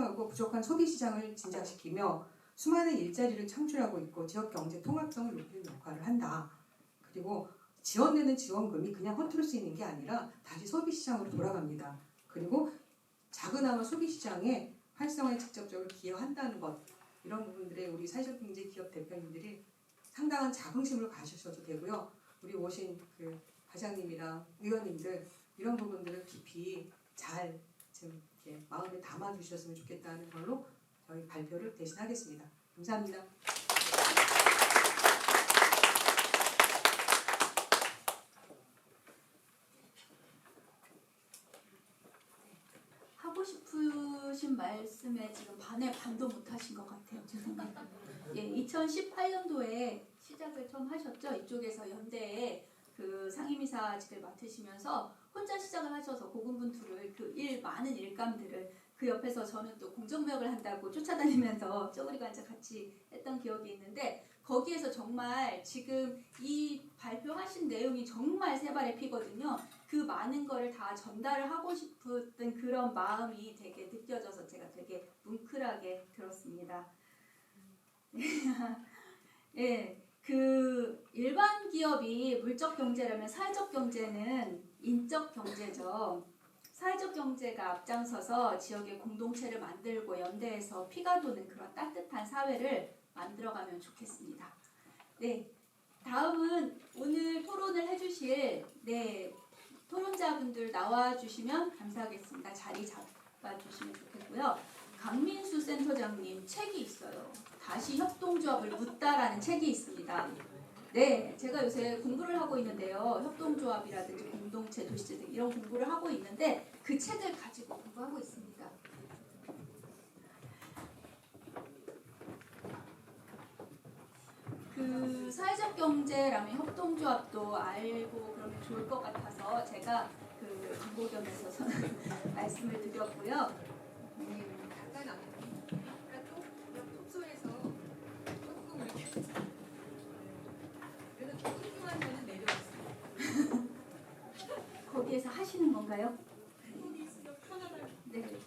활성화하고 부족한 소비 시장을 진작시키며 수많은 일자리를 창출하고 있고 지역 경제 통합성을 높이는 역할을 한다. 그리고 지원되는 지원금이 그냥 허투루 쓰이는 게 아니라 다시 소비 시장으로 돌아갑니다. 그리고 작은아마 소비 시장의 활성화에 직접적으로 기여한다는 것, 이런 부분들에 우리 사회적 경제 기업 대표님들이 상당한 자긍심을 가지셔도 되고요. 우리 오신 그 과장님이랑 위원님들 이런 부분들을 깊이 잘 좀 이렇게 마음에 담아 주셨으면 좋겠다는 걸로 저희 발표를 대신하겠습니다. 감사합니다. 하고 싶으신 말씀에 지금 반에 반도 못 하신 것 같아요. 제 생각에. 예, 2018년도에 시작을 처음 하셨죠. 이쪽에서 연대에 그 상임이사직을 맡으시면서 혼자 시작을 하셔서 고군분투를 그 많은 일감들을 그 옆에서 저는 또 공정무역을 한다고 쫓아다니면서 쪼그리고 앉아 같이 했던 기억이 있는데 거기에서 정말 지금 이 발표하신 내용이 정말 세 발의 피거든요. 그 많은 거를 다 전달을 하고 싶었던 그런 마음이 되게 느껴져서 제가 되게 뭉클하게 들었습니다. 예, 그 일반 기업이 물적 경제라면 사회적 경제는 인적 경제죠. 사회적 경제가 앞장서서 지역의 공동체를 만들고 연대해서 피가 도는 그런 따뜻한 사회를 만들어가면 좋겠습니다. 네, 다음은 오늘 토론을 해주실 토론자분들 나와주시면 감사하겠습니다. 자리 잡아주시면 좋겠고요. 강민수 센터장님 책이 있어요. 다시 협동조합을 묻다라는 책이 있습니다. 네, 제가 요새 공부를 하고 있는데요. 협동조합이라든지 공동체, 도시재 등 이런 공부를 하고 있는데 그 책을 가지고 공부하고 있습니다. 그 사회적 경제라면 협동조합도 알고 그러면 좋을 것 같아서 제가 그 정보겸에서 말씀을 드렸고요. 잠깐 아까 또 숙소에서 조금 이렇게 그래서 조금만 저는 내려왔어요. 거기에서 하시는 건가요? 네.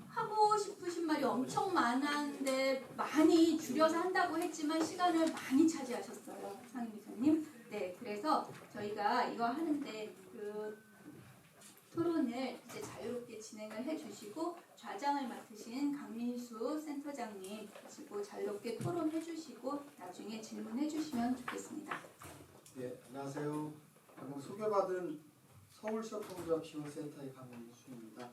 하고 싶으신 말이 엄청 많았는데 많이 줄여서 한다고 했지만 시간을 많이 차지하셨어요, 상임이사님. 네, 그래서 저희가 이거 하는데 그 토론을 이제 자유롭게 진행을 해주시고 좌장을 맡으신 강민수 센터장님 그리고 자유롭게 토론해 주시고 나중에 질문해 주시면 좋겠습니다. 네, 안녕하세요. 방금 소개받은 서울시협동조합 지원센터의 강민수입니다.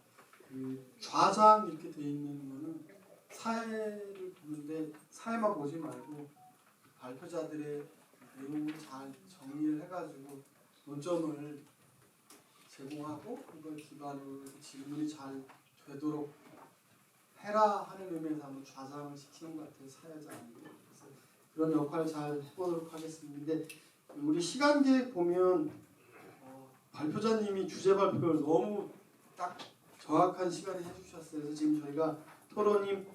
그 좌장 이렇게 돼 있는 거는 사회를 보는데 사회만 보지 말고 발표자들의 내용을 잘 정리를 해가지고 논점을 제공하고 그걸 기반으로 질문이 잘 되도록 해라 하는 의미에서 한번 좌장을 시키는 것 같아요. 사회자님. 그래서 그런 역할을 잘 해보도록 하겠습니다. 근데 우리 시간 계획 보면 발표자님이 주제 발표를 너무 딱 정확한 시간에 해주셨어요. 그래서 지금 저희가 토론이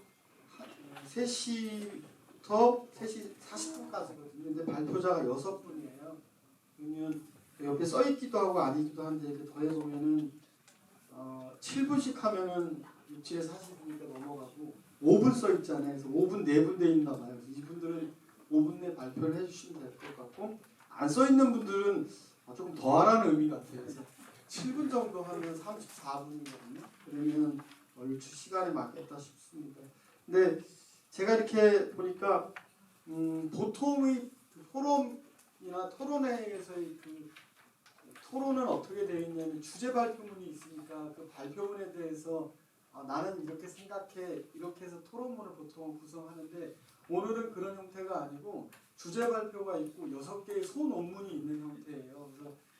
3시부터 3시 40분까지거든요. 근데 발표자가 6분이에요. 그러면 옆에 써있기도 하고 아니기도 한데 더해보면은 7분씩 하면은 60에서 40분이니까 넘어가고 5분 써있잖아요. 그래서 5분 4분 돼 있나 봐요. 그래서 이분들은 5분 내 발표를 해주시면 될 것 같고 안 써있는 분들은 조금 더 하라는 의미 같아요. 그래서 7분 정도 하면 34분이거든요. 그러면 얼추 시간에 맞겠다 싶습니다. 근데 제가 이렇게 보니까 보통의 토론이나 토론회에서의 그 토론은 어떻게 되어 있냐면 주제 발표문이 있으니까 그 발표문에 대해서 나는 이렇게 생각해 이렇게 해서 토론문을 보통 구성하는데 오늘은 그런 형태가 아니고 주제 발표가 있고 6개의 소논문이 있는 형태예요.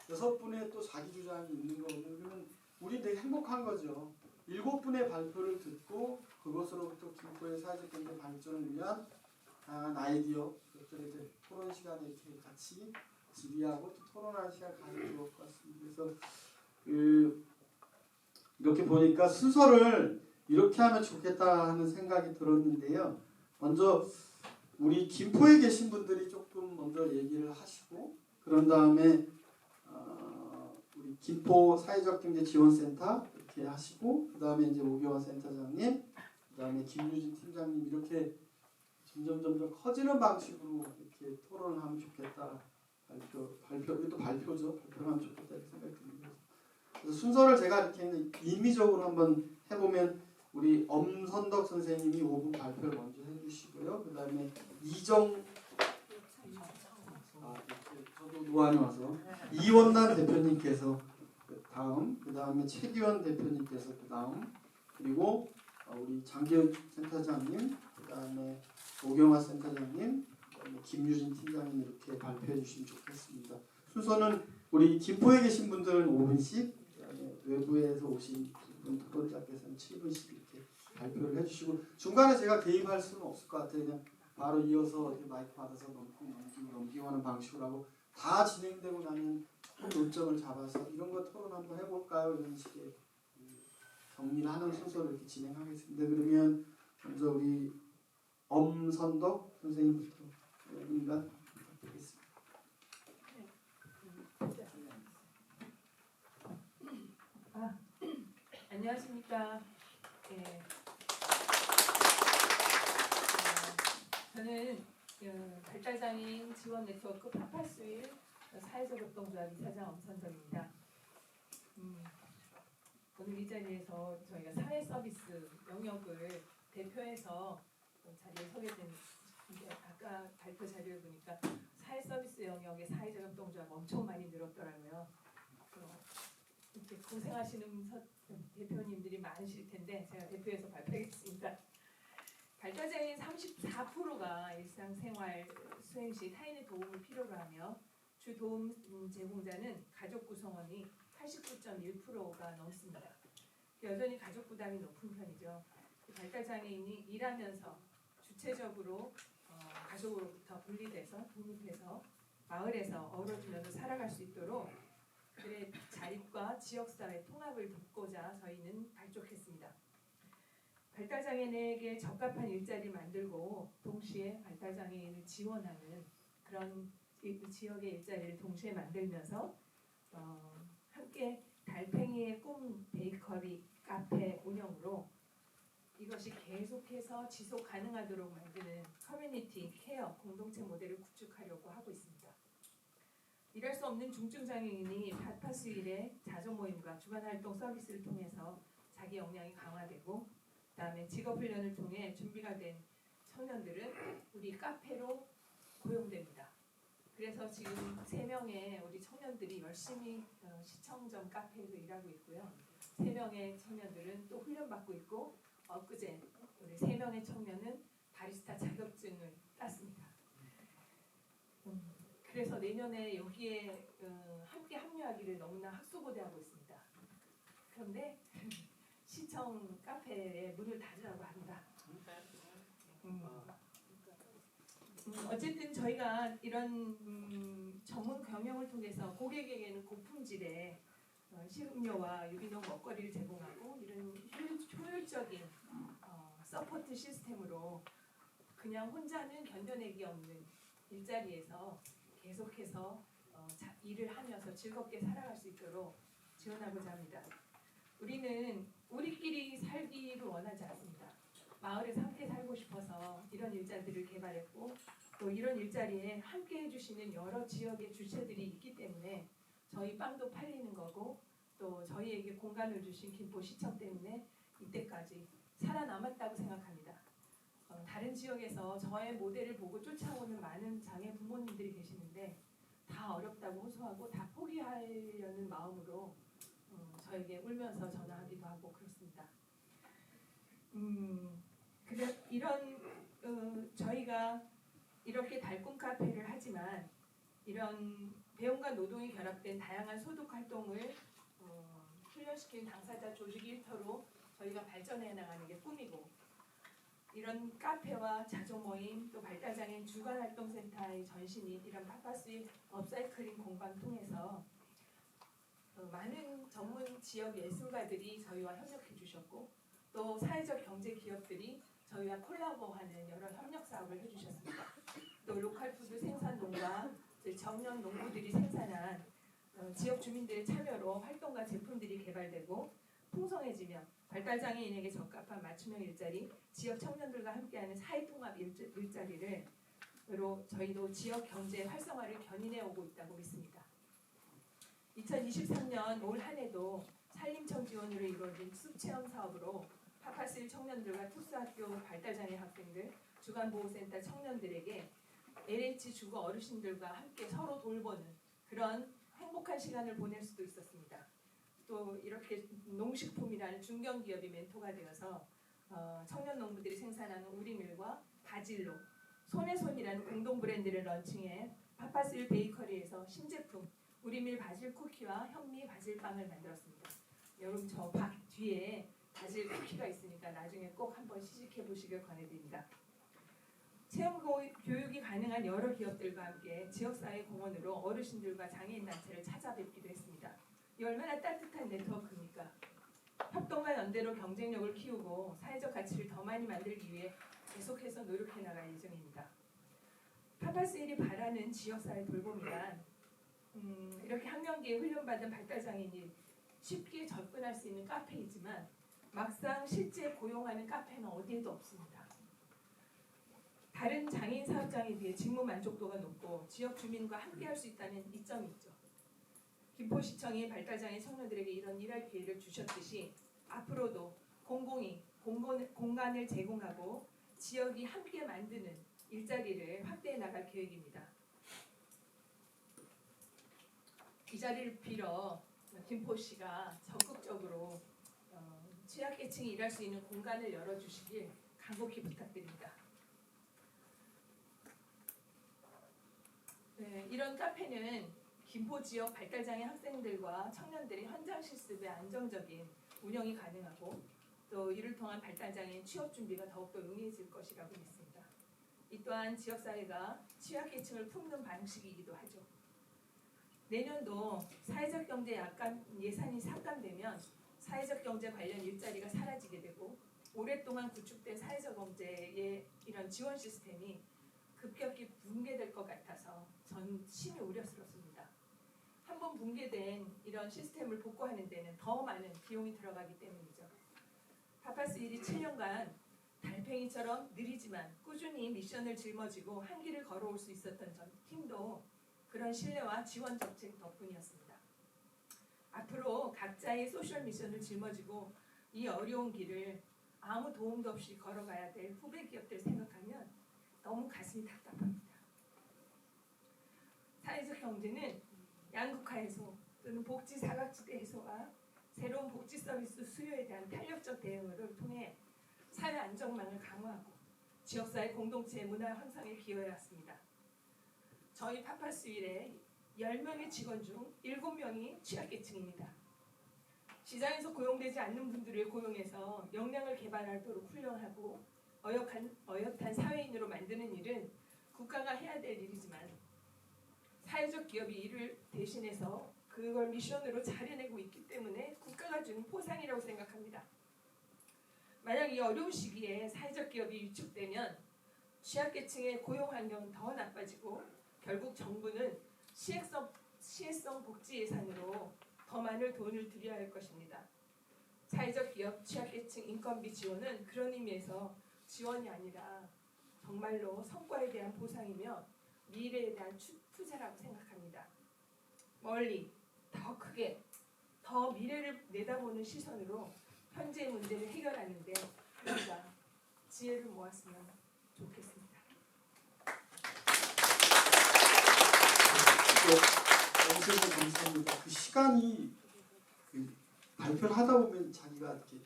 그래서 6분의 또 자기 주장이 있는 거거든요. 그러면 우리 되게 행복한 거죠. 7분의 발표를 듣고 그것으로부터 김포의 사회적 경제 발전을 위한 다양한 아이디어 것들에 토론 시간에 이렇게 같이 질의하고 또 토론하는 시간 가지면 좋을 것 같습니다. 그래서 이렇게 보니까 순서를 이렇게 하면 좋겠다 하는 생각이 들었는데요. 먼저 우리 김포에 계신 분들이 조금 먼저 얘기를 하시고 그런 다음에 우리 김포 사회적 경제 지원센터 이렇게 이렇게 하시고 그 다음에 이제 오경화 센터장님, 그 다음에 김유진 팀장님 이렇게 점점 커지는 방식으로 이렇게 토론을 하면 좋겠다. 이것도 발표죠. 발표를 하면 좋겠다 이렇게 생각이 듭니다. 그래서 순서를 제가 이렇게 임의적으로 한번 해보면 우리 엄선덕 선생님이 5분 발표를 먼저 해주시고요. 그 다음에 저도 노안이 와서 이원남 대표님께서 그 다음, 그 다음에 최기원 대표님께서 그 다음, 그리고 우리 장기현 센터장님, 그 다음에 오경화 센터장님, 그다음에 김유진 팀장님 이렇게 발표해 주시면 좋겠습니다. 순서는 우리 김포에 계신 분들은 5분씩, 그다음에 외부에서 오신 분 토론자께서는 7분씩 이렇게 발표를 해주시고 중간에 제가 개입할 수는 없을 것 같아요. 그냥 바로 이어서 이렇게 마이크 받아서 넘기고 하는 방식으로 하고 다 진행되고 나면 조금 논점을 잡아서 이런 거 토론 한번 해볼까요? 이런 식의 정리를 하는 순서로 이렇게 진행하겠습니다. 그러면 먼저 우리 엄선덕 선생님부터 인간 부탁드리겠습니다. 안녕하십니까. 저는 발달장애인 지원 네트워크 파파스윌 사회적 협동조합 이사장 엄선덕입니다. 오늘 이 자리에서 저희가 사회 서비스 영역을 대표해서 자리에 서게 된 아까 발표 자료를 보니까 사회 서비스 영역의 사회적 협동조합 엄청 많이 늘었더라고요. 이렇게 고생하시는 대표님들이 많으실 텐데 제가 대표해서 발표하겠습니다. 발달장애인 34%가 일상생활 수행 시 타인의 도움을 필요로 하며 주 도움 제공자는 가족 구성원이 89.1%가 넘습니다. 여전히 가족 부담이 높은 편이죠. 발달장애인이 일하면서 주체적으로 가족으로부터 분리돼서 독립해서 마을에서 어우러지면서 살아갈 수 있도록 그들의 자립과 지역사회 통합을 돕고자 저희는 발족했습니다. 발달장애인에게 적합한 일자리를 만들고 동시에 발달장애인을 지원하는 그런 지역의 일자리를 동시에 만들면서 함께 달팽이의 꿈 베이커리 카페 운영으로 이것이 계속해서 지속 가능하도록 만드는 커뮤니티 케어 공동체 모델을 구축하려고 하고 있습니다. 일할 수 없는 중증장애인이 파파스윌의 자조모임과 주간활동 서비스를 통해서 자기 역량이 강화되고 그다음에 직업훈련을 통해 준비가 된 청년들은 우리 카페로 고용됩니다. 그래서 지금 3명의 우리 청년들이 열심히 시청점 카페에서 일하고 있고요. 3명의 청년들은 또 훈련받고 있고 엊그제 우리 3명의 청년은 바리스타 자격증을 땄습니다. 그래서 내년에 여기에 함께 합류하기를 너무나 학수고대하고 있습니다. 그런데 시청 카페에 문을 닫으라고 합니다. 어쨌든 저희가 이런 전문 경영을 통해서 고객에게는 고품질의 식음료와 유기농 먹거리를 제공하고 이런 효율적인 서포트 시스템으로 그냥 혼자는 견뎌내기 없는 일자리에서 계속해서 일을 하면서 즐겁게 살아갈 수 있도록 지원하고자 합니다. 우리는 우리끼리 살기를 원하지 않습니다. 마을에서 함께 살고 싶어서 이런 일자리를 개발했고 또 이런 일자리에 함께 해주시는 여러 지역의 주체들이 있기 때문에 저희 빵도 팔리는 거고 또 저희에게 공간을 주신 김포시청 때문에 이때까지 살아남았다고 생각합니다. 다른 지역에서 저의 모델을 보고 쫓아오는 많은 장애 부모님들이 계시는데 다 어렵다고 호소하고 다 포기하려는 마음으로 저에게 울면서 전화하기도 하고 그렇습니다. 저희가 이렇게 달꿈 카페를 하지만 이런 배움과 노동이 결합된 다양한 소득 활동을 훈련시키는 당사자 조직 일터로 저희가 발전해 나가는 게 꿈이고 이런 카페와 자조모임 또 발달장애인 주간활동센터의 전신인 이런 파파스윌 업사이클링 공간 통해서 많은 전문 지역 예술가들이 저희와 협력해 주셨고 또 사회적 경제 기업들이 저희와 콜라보하는 여러 협력 사업을 해주셨습니다. 또 로컬푸드 생산농과 청년 농부들이 생산한 지역 주민들의 참여로 활동과 제품들이 개발되고 풍성해지며 발달장애인에게 적합한 맞춤형 일자리, 지역 청년들과 함께하는 사회통합 일자리로 저희도 지역 경제 활성화를 견인해 오고 있다고 믿습니다. 2023년 올 한 해도 산림청 지원으로 이루어진 숲체험 사업으로 파파스일 청년들과 특수학교 발달장애 학생들, 주간보호센터 청년들에게 LH 주거 어르신들과 함께 서로 돌보는 그런 행복한 시간을 보낼 수도 있었습니다. 또 이렇게 농식품이라는 중견기업이 멘토가 되어서 청년 농부들이 생산하는 우리밀과 바질로 손에 손이라는 공동 브랜드를 런칭해 파파스일 베이커리에서 신제품 우리밀 바질 쿠키와 현미 바질빵을 만들었습니다. 여러분 저 뒤에 바질 쿠키가 있으니까 나중에 꼭 한번 시식해 보시길 권해드립니다. 체험 교육이 가능한 여러 기업들과 함께 지역사회 공헌으로 어르신들과 장애인 단체를 찾아뵙기도 했습니다. 이 얼마나 따뜻한 네트워크입니까? 협동과 연대로 경쟁력을 키우고 사회적 가치를 더 많이 만들기 위해 계속해서 노력해 나갈 예정입니다. 파파스일이 바라는 지역사회 돌봄이란 이렇게 학령기에 훈련받은 발달장애인이 쉽게 접근할 수 있는 카페이지만 막상 실제 고용하는 카페는 어디에도 없습니다. 다른 장애인 사업장에 비해 직무 만족도가 높고 지역 주민과 함께할 수 있다는 이점이 있죠. 김포시청이 발달장애 청년들에게 이런 일할 기회를 주셨듯이 앞으로도 공공이 공간을 제공하고 지역이 함께 만드는 일자리를 확대해 나갈 계획입니다. 이 자리를 빌어 김포시가 적극적으로 취약계층이 일할 수 있는 공간을 열어주시길 간곡히 부탁드립니다. 네, 이런 카페는 김포 지역 발달장애 학생들과 청년들의 현장 실습에 안정적인 운영이 가능하고 또 이를 통한 발달장애인 취업 준비가 더욱더 용이해질 것이라고 믿습니다. 이 또한 지역사회가 취약계층을 품는 방식이기도 하죠. 내년도 사회적 경제 약간 예산이 삭감되면 사회적 경제 관련 일자리가 사라지게 되고 오랫동안 구축된 사회적 경제의 이런 지원 시스템이 급격히 붕괴될 것 같아서 전 심히 우려스럽습니다. 한번 붕괴된 이런 시스템을 복구하는 데는 더 많은 비용이 들어가기 때문이죠. 파파스일이 7년간 달팽이처럼 느리지만 꾸준히 미션을 짊어지고 한 길을 걸어올 수 있었던 전 팀도 그런 신뢰와 지원 정책 덕분이었습니다. 앞으로 각자의 소셜 미션을 짊어지고 이 어려운 길을 아무 도움도 없이 걸어가야 될 후배 기업들 생각하면 너무 가슴이 답답합니다. 사회적 경제는 양극화 해소 또는 복지 사각지대 해소와 새로운 복지 서비스 수요에 대한 탄력적 대응을 통해 사회 안정망을 강화하고 지역사회 공동체 문화 향상에 기여해 왔습니다. 저희 파파스일의 10명의 직원 중 7명이 취약계층입니다. 시장에서 고용되지 않는 분들을 고용해서 역량을 개발하도록 훈련하고 어엿한 사회인으로 만드는 일은 국가가 해야 될 일이지만 사회적 기업이 이를 대신해서 그걸 미션으로 잘 해내고 있기 때문에 국가가 주는 포상이라고 생각합니다. 만약 이 어려운 시기에 사회적 기업이 위축되면 취약계층의 고용 환경은 더 나빠지고 결국 정부는 시혜성 복지 예산으로 더 많은 돈을 들여야 할 것입니다. 사회적 기업 취약계층 인건비 지원은 그런 의미에서 지원이 아니라 정말로 성과에 대한 보상이며 미래에 대한 투자라고 생각합니다. 멀리, 더 크게, 더 미래를 내다보는 시선으로 현재의 문제를 해결하는 데 우리가 지혜를 모았으면 좋겠습니다. 너무 감사합니다. 그 시간이 발표를 하다 보면 자기가 이렇게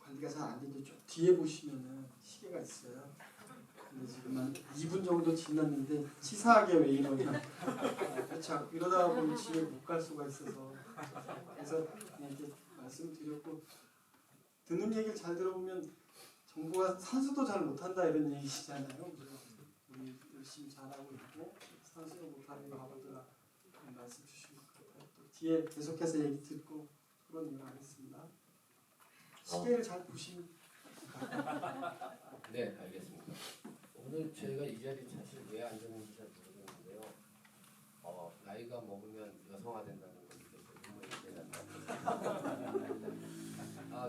관리가 잘 안 되는데 좀 뒤에 보시면은 시계가 있어요. 근데 지금 한 2분 정도 지났는데 치사하게 왜 이러냐. 그렇죠. 이러다 보면 집에 못 갈 수가 있어서 그래서 그냥 이렇게 말씀드렸고 듣는 얘기를 잘 들어보면 정부가 산수도 잘 못한다 이런 얘기시잖아요. 우리 열심히 잘하고 있고 산수도 못하는 거 아무도나 말씀 주신 것 같아요. 또 뒤에 계속해서 얘기 듣고 그런 일 하겠습니다. 시계를 잘 보시면 네, 알겠습니다. 오늘 저희가 이 자리에 사실 왜 앉았는지 잘 모르겠는데요. 나이가 먹으면 여성화된다는 걸 이제 의문이 되는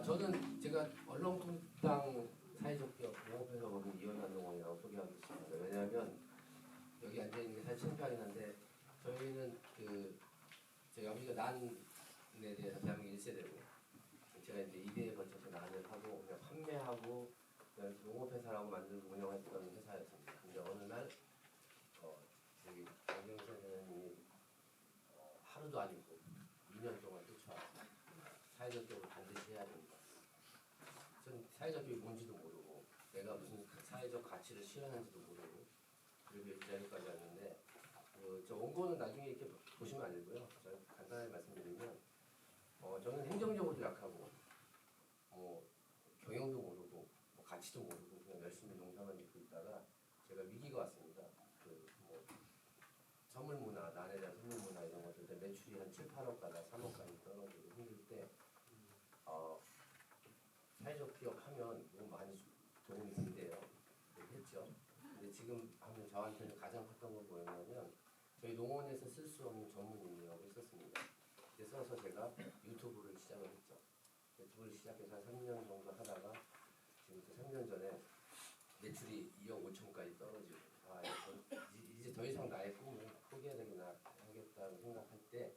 저는 제가 얼렁뚱땅 사회적 기업 농업회사 법인 이현한 농원이라고 소개하겠습니다. 왜냐하면 여기 앉아 있는 게 사실 창피하긴 한데 저희는 여기가 난에 대해서 대한민국 1세대고 제가 이제 2대에 걸쳐서 난을 하고 그냥 판매하고 그냥 농업회사라고 만들고 운영했던 회사였습니다. 근데 어느 날 저기 강경 선생님이 하루도 아니고 2년 동안 쫓아와서 사회적 기업을 반드시 해야 된다. 전 사회적 기업이 뭔지도 모르고 내가 무슨 사회적 가치를 실현하는지도 모르고 그리고 이 자리까지 왔는데 저 원고는 나중에 이렇게 보시면 안 되고요. 저는 간단하게 말씀드리면 저는 행정적으로도 약하고 경영도 모르고 가치도 모르고 그냥 열심히 농사만 짓고 있다가 제가 위기가 왔습니다. 선물 문화, 난에 대한 선물 문화 이런 것들 때문에 매출이 한 7, 8억 가다 3억까지 떨어지고 힘들 때 사회적 기업 하면 너무 많이 도움이 된대요. 했죠. 근데 지금 하면 저한테는 가장 컸던 건 뭐였냐면 저희 농원에서 쓸 수 없는 전문 인력을 썼습니다. 그때 써서 제가 유튜브를 시작을 했죠. 유튜브를 시작해서 한 3년 정도 하다가 지금부터 3년 전에 매출이 2억 5천까지 떨어지고 이제 더 이상 나의 꿈을 포기해야 되겠나 하겠다고 생각할 때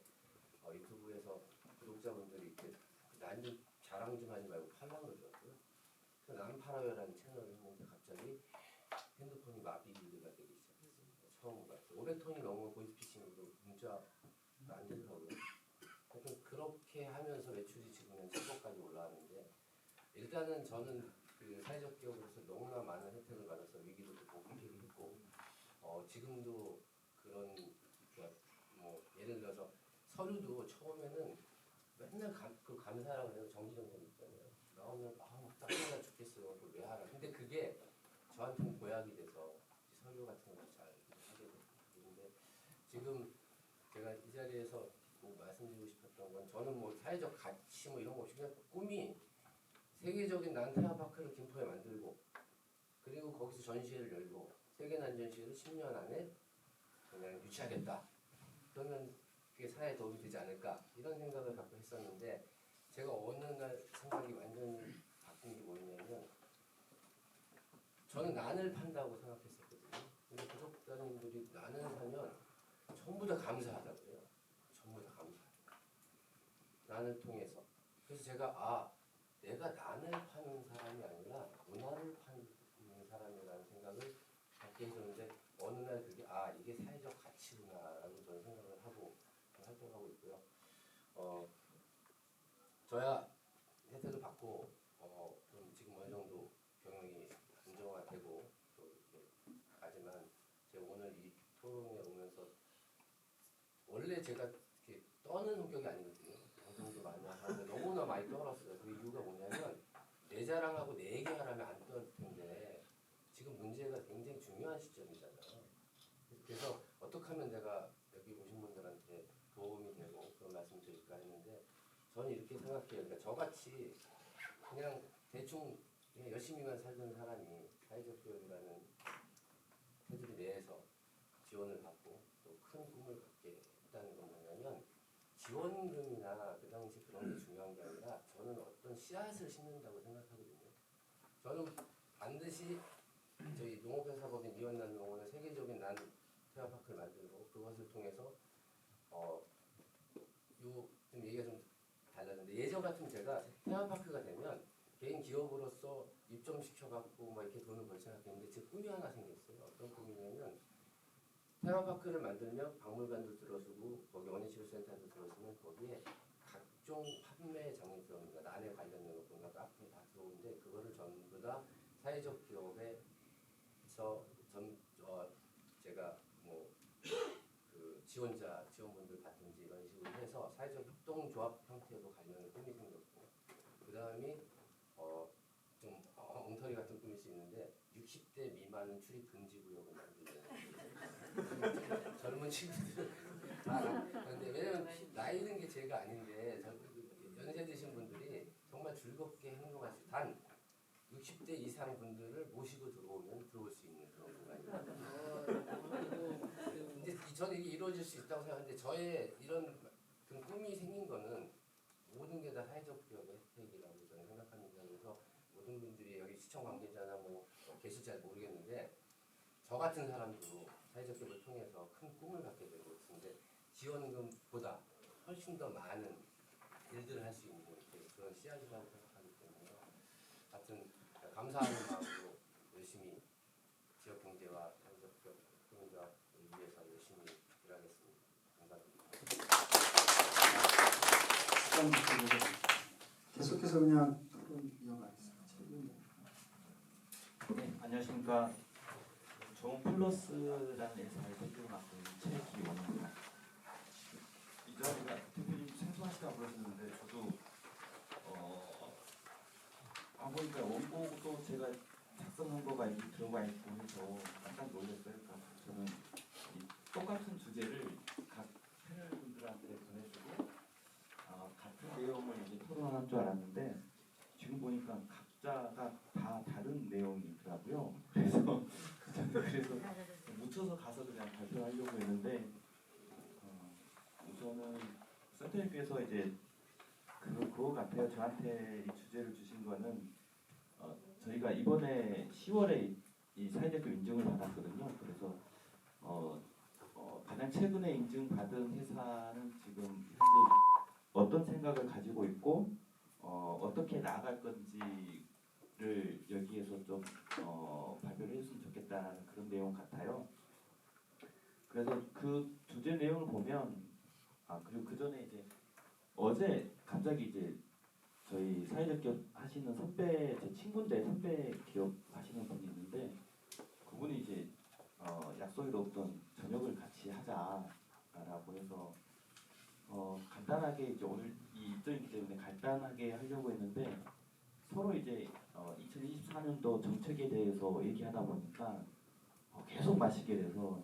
유튜브에서 구독자분들이 이렇게 나한테 자랑 좀 하지 말고 팔라고 그러더라고요. 그래서 난 팔아요라는 채널을 했는데 갑자기 핸드폰이 마비가 되기 시작했습니다. 처음으로 500톤이 넘은 보이스피싱으로 문자가 안 되더라고요. 그렇게 하면서 매출이 지금 한 10억까지 올라왔는데 일단은 저는 사회적 기업으로서 너무나 많은 혜택을 받아서 위기도 극복하기도 했고 지금도 그런 예를 들어서 서류도 처음에는 맨날 감사라고 해서 정기정돈 있잖아요. 나오면 막 짜증나 죽겠어요. 그걸 왜 하나. 근데 그게 저한테는 보약이 돼서 서류 같은 거 잘 하게 되는데 지금 제가 이 자리에서 말씀드리고 싶었던 건 저는 사회적 가치 이런 거 없이 그냥 꿈이 세계적인 난 테마파크를 김포에 만들고 그리고 거기서 전시회를 열고 세계 난전시회를 10년 안에 그냥 유치하겠다. 그러면 그게 사회에 도움이 되지 않을까 이런 생각을 갖고 했었는데 제가 어느 날 생각이 완전히 바뀐 게 뭐였냐면 저는 난을 판다고 생각했었거든요. 근데 구독자님들이 난을 사면 전부 다 감사하다고요. 전부 다 감사하다. 난을 통해서. 그래서 제가 내가 난을 파는 사람이 아니라 문화를 파는 사람이라는 생각을 갖게 해줬는데 어느 날 그게 이게 사회적 가치구나라고 저는 생각을 하고 활동하고 있고요. 저야 혜택을 받고 좀 지금 어느 정도 경영이 안정화되고 또 이렇게 하지만 제가 오늘 이 토론에 오면서 원래 제가 이렇게 떠는 성격이 아니거든요. 방송도 많이 하는데 너무나 많이 떨었어요. 그 이유가 뭐냐면 내 자랑하고 내 얘기하라면 안 떨 텐데 지금 문제가 굉장히 중요한 시점이잖아요. 그래서 어떻게 하면 내가 여기 오신 분들한테 도움이 되고 그런 말씀 드릴까 했는데 저는 이렇게 생각해요. 그러니까 저같이 그냥 대충 그냥 열심히만 살던 사람이 사회적 기업이라는 테두리 내에서 지원을 받고 또 큰 꿈을 갖게 했다는 건 뭐냐면 지원금이나 그 당시 그런 게 중요한 게 아니라 저는 어떤 씨앗을 심는다고 생각하거든요. 저는 반드시 저희 농업회사 법인 이현난 농원의 세계적인 난 테마파크를 만들고 그것을 통해서 좀 얘기가 좀 달랐는데 예전 같으면 제가 테마파크가 되면 개인 기업으로서 입점시켜갖고 막 이렇게 돈을 벌 생각했는데 제 꿈이 하나 생겼어요. 어떤 꿈이냐면 테마파크를 만들면 박물관도 들어주고 거기 원예치료센터도 들어주면 거기에 각종 판매 장이 들어옵니다. 난에 관련된 것보다 카페 다 들어오는데 그거를 전부 다 사회적 기업에서 제가 지원분들 받든지 이런 식으로 해서 사회적 협동조합 형태로 가려는 꿈이 생겼고 그 다음이 좀 엉터리 같은 꿈일 수 있는데 60대 미만은 출입 금지 구역을 만들는 젊은 친구들 그런데 왜냐면 나이 든 게 죄가 아닌데 연세 드신 분들이 정말 즐겁게 행동하시고 단 60대 이상 분들을 모시고 들어올 수 있는 그런 공간입니다. 이제 저는 이게 이루어질 수 있다고 생각하는데 저의 이런 꿈이 생긴 거는 모든 게 다 사회적 기업의 혜택이라고 저는 모든 분들이 여기 시청 관계자나 뭐 계실지 잘 모르겠는데 저 같은 사람도 사회적 기업을 통해서 큰 꿈을 갖게 되고 있는데 지원금보다 훨씬 더 많은 일들을 할 수 있는 그런 씨앗이라고 생각하기 때문에 하여튼 감사하는 마음으로 열심히 지역 경제와 사회적 기업 경제를 위해서 열심히 일하겠습니다. 감사합니다. 계속해서 그냥 토론 이어가겠습니다. 네, 안녕하십니까. 좋은 플러스라는 회사의 대표를 맡고 있는 최기원입니다. 이 자리가 대표님 생소하시다고 그러셨는데 저도 보니까 원고도 제가 작성한 거가 여기 들어가 있고 해서 깜짝 놀랐어요. 그러니까 저는 이 똑같은 주제를 각 패널분들한테 보내주고 같은 내용을 이제 토론할 줄 알았는데 지금 보니까 각자가 다 다른 내용이더라고요. 그래서 묻혀서 가서 그냥 발표하려고 했는데 우선은 센터님께서 이제 그거 같아요. 저한테 이 주제를 주신 거는 저희가 이번에 10월에 이 사회적 인증을 받았거든요. 그래서 가장 최근에 인증받은 회사는 지금 현재 어떤 생각을 가지고 있고 어떻게 나아갈 건지를 여기에서 좀 발표를 했으면 좋겠다는 그런 내용 같아요. 그래서 그 주제 내용을 보면 그리고 그 전에 이제 어제 갑자기 이제 저희 사회적 기업 하시는 선배 제 친구인데 선배 기업 하시는 분이 있는데 그분이 이제 약속이 없던 저녁을 같이 하자라고 해서 간단하게 이제 오늘 이 일정이기 때문에 간단하게 하려고 했는데 서로 이제 2024년도 정책에 대해서 얘기하다 보니까 계속 마시게 돼서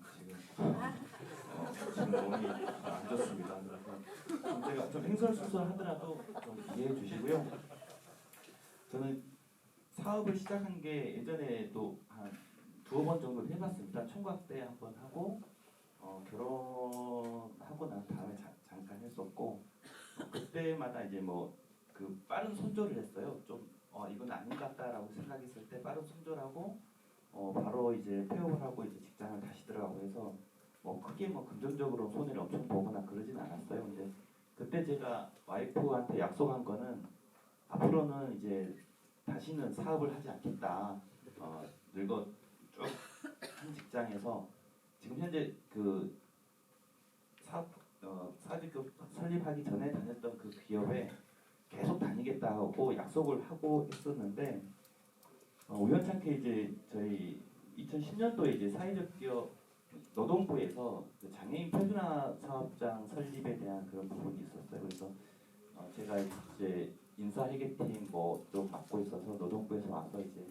지금 몸이 안 좋습니다. 그래서 제가 좀 횡설수설하더라도 좀 이해해 주시고요. 저는 사업을 시작한 게 예전에도 한 2번 정도 해봤습니다. 총각 때 한번 하고 결혼하고 난 다음에 잠깐 했었고 그때마다 이제 뭐 그 빠른 손절을 했어요. 좀 이건 아닌 것 같다라고 생각했을 때 빠른 손절하고 바로 이제 폐업을 하고 이제 직장을 다시 들어가고 해서 크게 금전적으로 손해를 엄청 보거나 그러진 않았어요. 근데 그때 제가 와이프한테 약속한 거는 앞으로는 이제 다시는 사업을 하지 않겠다. 늙어 쭉 한 직장에서 지금 현재 그 사직급 설립하기 전에 다녔던 그 기업에 계속 다니겠다고 약속을 하고 있었는데 우연찮게 이제 저희 2010년도에 이제 사회적 기업 노동부에서 그 장애인 표준화 사업장 설립에 대한 그런 부분이 있었어요. 그래서 제가 이제 인사회계팀 좀 맡고 있어서 노동부에서 와서 이제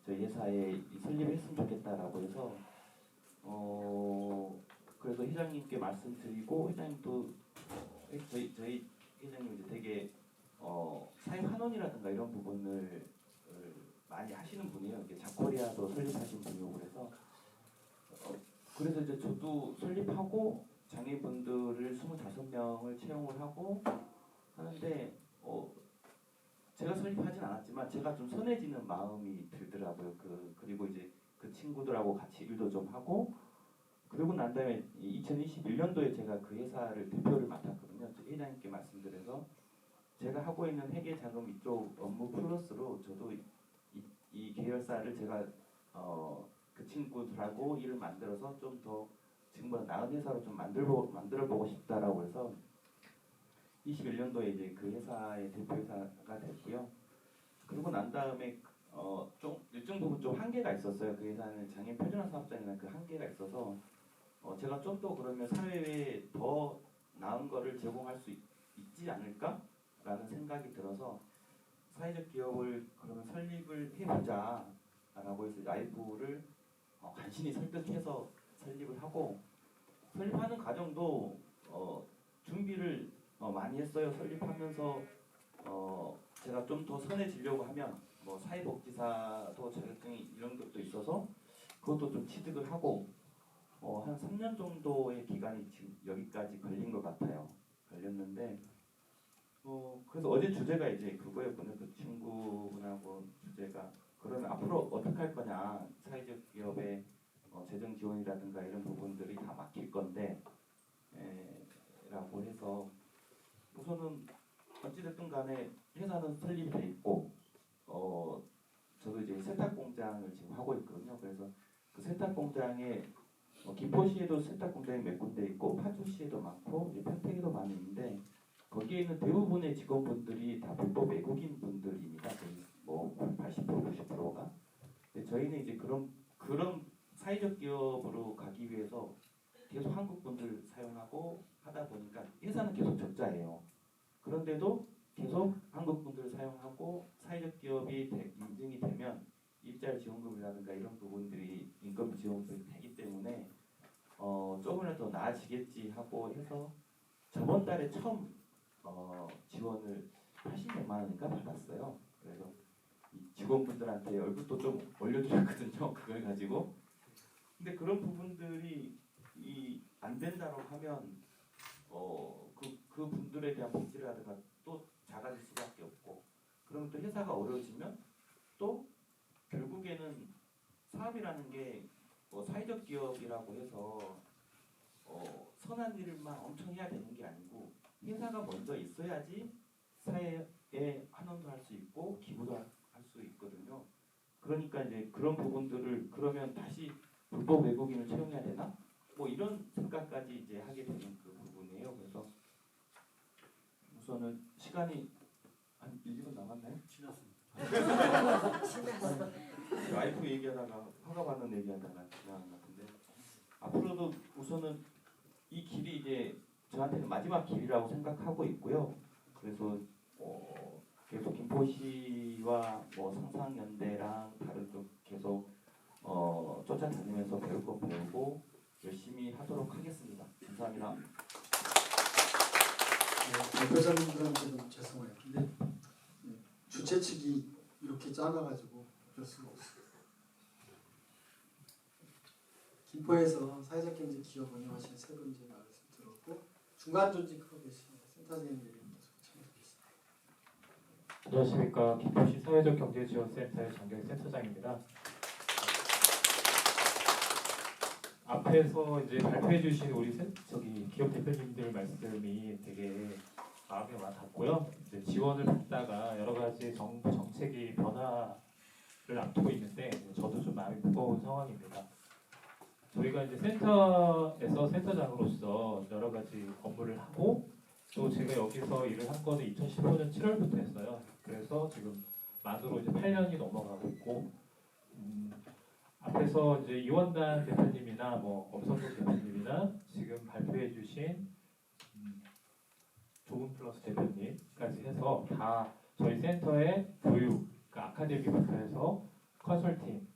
저희 회사에 설립했으면 좋겠다라고 해서 그래서 회장님께 말씀드리고 회장님도 저희 회장님 이제 되게 사회 환원이라든가 이런 부분을 많이 하시는 분이에요. 이게 자코리아도 설립하신 분이고 그래서 이제 저도 설립하고 장애분들을 25명을 채용을 하고 하는데 제가 설립하진 않았지만 제가 좀 선해지는 마음이 들더라고요. 그리고 이제 그 친구들하고 같이 일도 좀 하고 그러고 난 다음에 2021년도에 제가 그 회사를 대표를 맡았거든요. 회장님께 말씀드려서 제가 하고 있는 회계자금 이쪽 업무 플러스로 저도 이 계열사를 제가 그 친구들하고 일을 만들어서 좀 더 지금보다 나은 회사로 좀 만들어보고 싶다라고 해서 21년도에 이제 그 회사의 대표이사가 됐고요. 그러고 난 다음에 좀 일정 부분 좀 한계가 있었어요. 그 회사는 장애인 표준화 사업장이라는 그 한계가 있어서 제가 좀 더 그러면 사회에 더 나은 거를 제공할 수 있지 않을까라는 생각이 들어서 사회적 기업을 그러면 설립을 해보자라고 해서 와이프를 간신히 설득해서 설립을 하고 설립하는 과정도 준비를 많이 했어요. 설립하면서 제가 좀 더 선해지려고 하면 사회복지사도 자격증이 이런 것도 있어서 그것도 좀 취득을 하고 한 3년 정도의 기간이 지금 여기까지 걸린 것 같아요. 걸렸는데 그래서 어제 주제가 이제 그거였거든요. 그 친구분하고 주제가 그러면 앞으로 어떻게 할 거냐, 사회적 기업의 재정 지원이라든가 이런 부분들이 다 막힐 건데 라고 해서 우선은 어찌됐든 간에 회사는 설립이 돼 있고 저도 이제 세탁 공장을 지금 하고 있거든요. 그래서 그 세탁 공장에 김포시에도 세탁 공장이 몇 군데 있고 파주시에도 많고 이제 평택에도 많이 있는데 거기에 있는 대부분의 직원분들이 다 불법 외국인 분들입니다. 거의 뭐 80% 90%가. 저희는 이제 그런 사회적 기업으로 가기 위해서 계속 한국 분들 사용하고 하다 보니까 회사는 계속 적자예요. 그런데도 계속 한국 분들 사용하고 사회적 기업이 인증이 되면 일자리 지원금이라든가 이런 부분들이 인건 지원금이 되기 때문에 조금이라도 더 나아지겠지 하고 해서 저번 달에 처음 지원을 80몇만 원인가 받았어요. 그래서 이 직원분들한테 얼굴도 좀 올려드렸거든요. 그걸 가지고. 근데 그런 부분들이 안 된다고 하면 그 분들에 대한 복지를 하다가 또 작아질 수밖에 없고 그러면 또 회사가 어려워지면 또 결국에는 사업이라는 게 사회적 기업이라고 해서 선한 일만 엄청 해야 되는 게 아니고 회사가 먼저 있어야지 사회에 환원도 할 수 있고 기부도 할 수 있거든요. 그러니까 이제 그런 부분들을 그러면 다시 불법 외국인을 채용해야 되나? 뭐 이런 생각까지 이제 하게 되는 그 부분이에요. 그래서 우선은 시간이 한 1분 남았나요? 와이프 얘기하다가 화가 받는 얘기하다가 지나간 것 같은데 앞으로도 우선은 이 길이 이제 저한테는 마지막 길이라고 생각하고 있고요. 그래서 계속 김포시와 뭐 상상연대랑 다른 쪽 계속 쫓아다니면서 배울 건 배우고 열심히 하도록 하겠습니다. 감사합니다. 대표자님들한테도 죄송해요. 근데 주최 측이 이렇게 작아가지고 어쩔 수가 없어요. 김포에서 사회적 경제 기업 운영하시는 세 분 제가 말씀 들었고 중간 조직하고 계신 센터장님들이 참여하겠습니다. 안녕하십니까. 김포시 사회적 경제지원센터의 장경희 센터장입니다. 앞에서 이제 발표해 주신 우리 기업 대표님들 말씀이 되게 마음에 와 닿고요. 이제 지원을 받다가 여러 가지 정부 정책이 변화를 앞두고 있는데 저도 좀 마음이 무거운 상황입니다. 저희가 이제 센터에서 센터장으로서 여러 가지 업무를 하고 또 제가 여기서 일을 한 거는 2015년 7월부터 했어요. 그래서 지금 만으로 이제 8년이 넘어가고 있고 앞에서 이제 이원단 대표님이나 뭐 엄선동 대표님이나 지금 발표해주신 조금 플러스 대표님까지 해서 다 저희 센터의 교육, 그러니까 아카데미부터 해서 컨설팅,